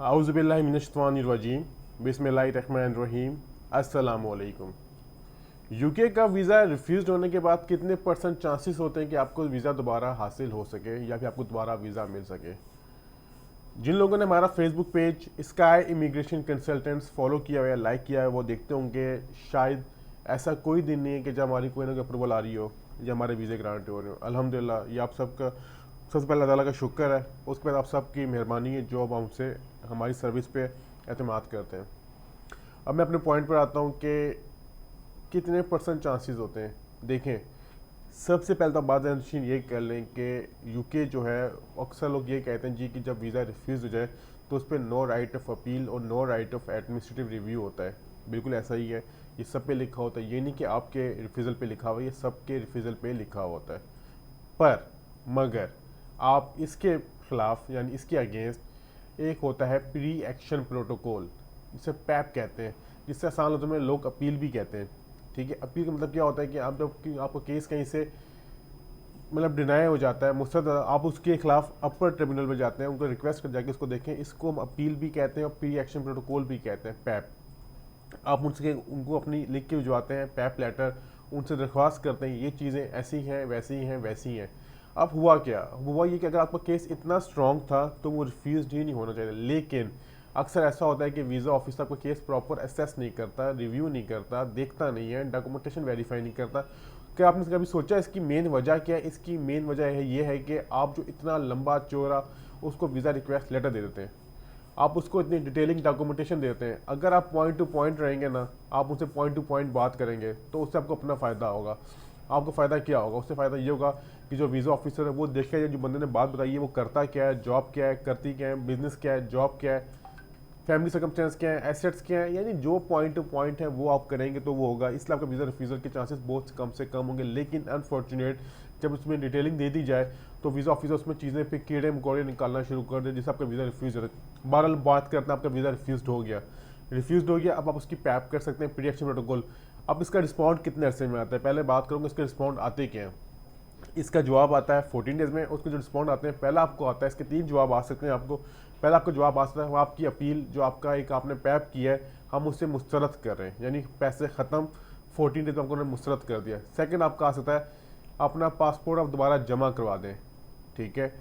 आउज़ुबिल्लाहि मिनश्शैतानिर्रजीम बिस्मिल्लाहिर्रहमानिर्रहीम अस्सलामुअलैकुम। यूके का वीज़ा रिफ्यूज़ होने के बाद कितने परसेंट चांसेस होते हैं कि आपको वीज़ा दोबारा हासिल हो सके या फिर आपको दोबारा वीज़ा मिल सके। जिन लोगों ने हमारा Facebook page sky immigration consultants follow किया हुआ है, लाइक किया है, वो देखते होंगे शायद ऐसा कोई दिन नहीं है कि जब हमारी कोई ना कोई अप्रूवल आ रही हो या हमारे वीज़े ग्रांट हो रहे हो। अल्हम्दुलिल्लाह, ये आप सबका सबसे पहले अल्लाह ताला का शुक्र है, उसके बाद आप सबकी मेहरबानी है जो अब हमसे हमारी सर्विस पे एतमाद करते हैं। अब मैं अपने पॉइंट पर आता हूँ कि कितने परसेंट चांसेस होते हैं। देखें, सबसे पहले तो बात ये कर लें कि यूके जो है, अक्सर लोग ये कहते हैं जी कि जब वीज़ा रिफ्यूज़ हो जाए तो उस पर नो राइट ऑफ अपील और no right of administrative review होता है। बिल्कुल ऐसा ही है, ये सब पे लिखा होता है। ये नहीं कि आपके रिफ्यूज़ल पे लिखा हुआ है, ये सबके रिफ्यूज़ल पे लिखा होता है। पर मगर आप इसके खिलाफ यानी इसके अगेंस्ट एक होता है प्री एक्शन प्रोटोकॉल, जिसे पैप कहते हैं, जिससे आसान लफ्ज़ों में लोग अपील भी कहते हैं। ठीक है, अपील का मतलब क्या होता है कि आप जब आपका केस कहीं से मतलब डिनाई हो जाता है, मुस्तरद, आप उसके खिलाफ अपर ट्रिब्यूनल में जाते हैं, उनको रिक्वेस्ट कर जाके इसको देखें। इसको हम अपील भी कहते हैं और प्री एक्शन प्रोटोकॉल भी कहते हैं, पैप। आप उनसे उनको अपनी लिख के भिजवाते हैं पैप लेटर, उनसे दरख्वास्त करते हैं ये चीज़ें ऐसी हैं, वैसी हैं, वैसी हैं। अब हुआ क्या, हुआ ये कि अगर आपका केस इतना स्ट्रॉन्ग था तो वो रिफ्यूज़ ही नहीं होना चाहिए। लेकिन अक्सर ऐसा होता है कि वीज़ा ऑफिस आपका केस प्रॉपर असेस नहीं करता, रिव्यू नहीं करता, देखता नहीं है, डॉक्यूमेंटेशन वेरीफाई नहीं करता। क्या आपने कभी सोचा इसकी मेन वजह क्या है? इसकी मेन वजह है ये है कि आप जो इतना लंबा चौड़ा उसको वीज़ा रिक्वेस्ट लेटर दे देते हैं, आप उसको इतनी डिटेलिंग डॉक्यूमेंटेशन देते हैं। अगर आप पॉइंट टू पॉइंट रहेंगे ना, आप उनसे पॉइंट टू पॉइंट बात करेंगे तो उससे आपको अपना फ़ायदा होगा। आपको फ़ायदा क्या होगा? उससे फ़ायदा ये होगा कि जो वीज़ा ऑफिसर है वो देखेगा जो बंदे ने बात बताई है वो करता क्या है, जॉब क्या है, करती क्या है, बिजनेस क्या है, जॉब क्या है, फैमिली सर्कमस्टेंस क्या है, एसेट्स क्या है, यानी जो पॉइंट टू पॉइंट है वो आप करेंगे तो वो होगा। इसलिए आपका वीज़ा रिफ्यूज़ल के चांसेस बहुत कम से कम होंगे। लेकिन अनफॉर्चुनेट जब उसमें डिटेलिंग दे दी जाए तो वीज़ा ऑफिसर उसमें चीज़ें पे कीड़े मकोड़े निकालना शुरू कर दे, जिससे आपका वीज़ा रिफ्यूज़ हो जाए। बहरहाल बात करते हैं, आपका वीज़ा रिफ्यूज़ हो गया, अब आप उसकी पैप कर सकते हैं प्री एक्शन प्रोटोकॉल। अब इसका रिस्पॉन्ड कितने अरसे में आता है, पहले बात करूँगा इसके रिस्पॉन्ड आते क्या हैं। इसका जवाब आता है 14 डेज़ में। उसके जो रिस्पॉन्ड आते हैं, पहला आपको आता है, इसके 3 जवाब आ सकते हैं आपको। पहला आपका जवाब आ सकता है वो आपकी अपील जो आपका एक आपने पैप किया है, हम उससे मुस्तरद कर रहे हैं, यानी पैसे ख़त्म, 14 डेज में आपको मुस्तरद कर दिया। सेकंड आपका आ सकता है अपना पासपोर्ट आप दोबारा जमा करवा दें। ठीक है,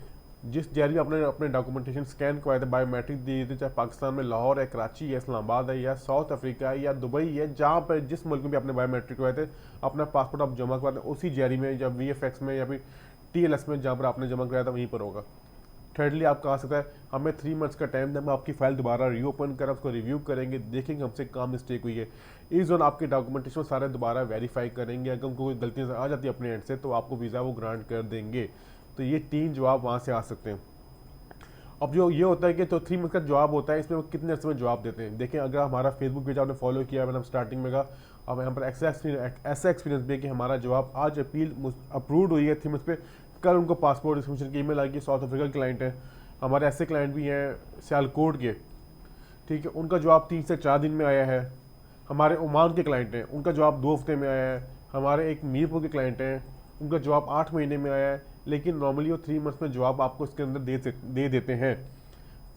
जिस जहर में आपने अपने डॉक्यूमेंटेशन स्कैन करवाए थे, बायोमेट्रिक दिए थे, चाहे पाकिस्तान में लाहौर है, कराची है, इस्लामाबाद है, या साउथ अफ्रीका है, या दुबई है, जहाँ पर जिस मुल्क में भी आपने बायोमेट्रिक करवाए थे, अपना पासपोर्ट आप जमा करवा दें उसी जहरी में, या VFX में, या फिर TLS में, जहाँ पर आपने जमा कराया था वहीं पर होगा। थर्डली आपका आ सकता है हमें 3 मंथ्स का टाइम दें, हम आपकी फाइल दोबारा रीओपन करें, उसको रिव्यू करेंगे, देखेंगे हमसे कहाँ मिस्टेक हुई है। इस दौरान आपके डॉक्यूमेंटेशन सारे दोबारा वेरीफाई करेंगे, अगर कोई गलतियाँ आ जाती है अपने एंड से तो आपको वीज़ा वो ग्रांट कर देंगे। तो ये 3 जवाब वहाँ से आ सकते हैं। अब जो ये होता है कि तो 3 मंथ का जवाब होता है, इसमें वो कितने अर्से में जवाब देते हैं। देखें, अगर हमारा फेसबुक पेज आपने फॉलो किया, मैंने स्टार्टिंग में कहा, अब यहाँ पर ऐसा एक्सपीरियंस भी है कि हमारा जवाब आज अपील अप्रूव्ड हुई है 3 मंथ पे, कल उनको पासपोर्ट डिस्ट्रीब्यूशन की ईमेल आएगी। साउथ अफ्रीका के क्लाइंट हैं हमारे, ऐसे क्लाइंट भी हैं सियालकोट के, ठीक है, उनका जवाब 3 से 4 दिन में आया है। हमारे ओमान के क्लाइंट हैं, उनका जवाब 2 हफ्ते में आया है। हमारे एक मीरपुर के क्लाइंट हैं, उनका जवाब 8 महीने में आया है। लेकिन नॉर्मली वो 3 मंथ्स में जवाब आपको इसके अंदर दे देते हैं।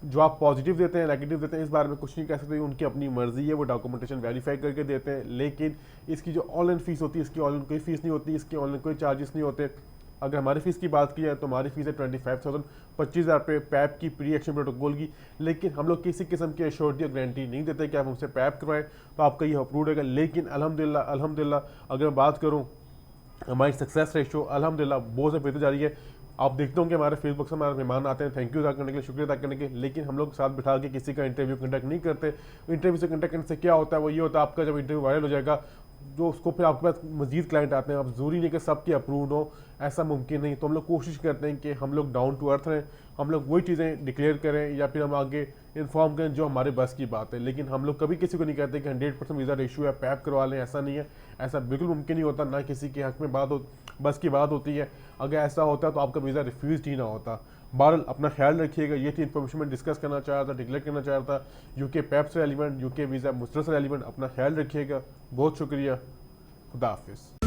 जवाब पॉजिटिव देते हैं, नेगेटिव देते हैं, इस बारे में कुछ नहीं कह सकते, उनकी अपनी मर्जी है, वो डॉक्यूमेंटेशन वेरीफाई करके देते हैं। लेकिन इसकी जो ऑनलाइन फीस होती है, इसकी ऑनलाइन कोई फीस नहीं होती, इसके ऑनलाइन कोई चार्जेस नहीं होते। अगर हमारी फ़ीस की बात की जाए तो हमारी फ़ीस है 25,000, 25,000 रुपये पैप की प्री एक्शन प्रोटोकॉल की। लेकिन हम लोग किसी किस्म की एश्योरिटी और गारंटी नहीं देते कि आप हमसे पैप करवाएं तो आपका ये अप्रूव होगा। लेकिन अल्हम्दुलिल्लाह अगर मैं बात करूँ, हमारी सक्सेस रेशो अल्हम्दुलिल्लाह बहुत ज़्यादा बेहतर जा रही है। आप देखते होंगे हमारे फेसबुक से हमारे मेहमान आते हैं थैंक यू अदा करने के लिए, शुक्रिया अदा करने के लिए, लेकिन हम लोग साथ बिठा के किसी का इंटरव्यू कंडक्ट नहीं करते। इंटरव्यू से कंडक्ट करने से क्या होता है, वो ये होता है आपका जब इंटरव्यू वायरल हो जाएगा जो उसको फिर आपके पास मजीद क्लाइंट आते हैं। अब जरूरी नहीं कि सबके अप्रूव्ड हो, ऐसा मुमकिन नहीं। तो हम लोग कोशिश करते हैं कि हम लोग डाउन टू अर्थ रहें, हम लोग वही चीज़ें डिक्लेयर करें या फिर हम आगे इन्फॉर्म करें जो हमारे बस की बात है। लेकिन हम लोग कभी किसी को नहीं कहते कि 100% वीज़ा रेशो है, पैप करवा लें, ऐसा नहीं है। ऐसा बिल्कुल मुमकिन नहीं होता, ना किसी के हक में बस की बात होती है। अगर ऐसा होता तो आपका वीज़ा रिफ्यूज़ ही ना होता। बहरहाल अपना ख्याल रखिएगा, ये थी इन्फॉर्मेशन मैं डिस्कस करना चाह रहा था, डिक्लेयर करना चाह रहा था। यूके पैप से रेलिवेंट, यूके वीज़ा मुस्तरद से रेलिवेंट, अपना ख्याल रखिएगा। बहुत शुक्रिया, खुदा हाफिज़।